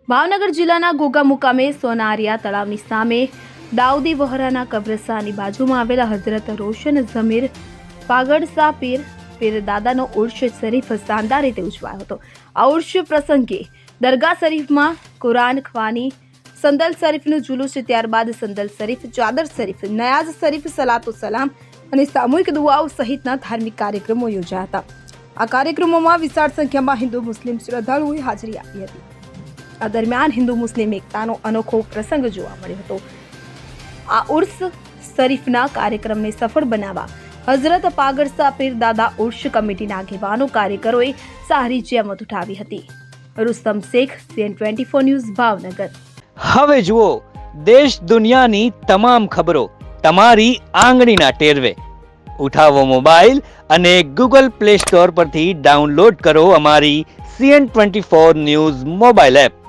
ભાવનગર જિલ્લાના ઘોઘા મુકામે સોનારિયા તળાવની સામે દાઉદી વહોરાના કબ્રસ્તાનની બાજુમાં આવેલા હઝરત રોશન ઝમીર પાગડસા પીર દાદાનો ઉર્ષ શરીફ શાનદાર રીતે ઉજવાયો હતો। આ ઉર્ષ પ્રસંગે દરગાહ શરીફમાં કુરાન ખ્વાની, સંદલ શરીફનું જુલુસ, ત્યારબાદ સંદલ શરીફ, ચાદર શરીફ, નયાઝ શરીફ, સલાતો સલામ અને સામૂહિક દુઆઓ સહિતના ધાર્મિક કાર્યક્રમો યોજાયા હતા। આ કાર્યક્રમોમાં વિશાળ સંખ્યામાં હિન્દુ મુસ્લિમ શ્રદ્ધાળુઓએ હાજરી આપી હતી। આ દરમિયાન હિન્દુ મુસ્લિમ એકતાનો અનોખો પ્રસંગ જોવા મળ્યો હતો। આ ઉર્સ શરીફના કાર્યક્રમને સફળ બનાવવા હઝરત પાગડસા પીર દાદા ઉર્સ કમિટીના આગેવાનો કાર્યકરોએ સારી જહેમત ઉઠાવી હતી। Rustam Sheikh, CN24 news, Bhavnagar. હવે જુઓ દેશ દુનિયાની તમામ ખબરો તમારી આંગળીના ટેરવે। ઉઠાવો મોબાઈલ અને ગૂગલ પ્લે સ્ટોર પરથી ડાઉનલોડ કરો અમારી CN24 ન્યૂઝ મોબાઈલ એપ।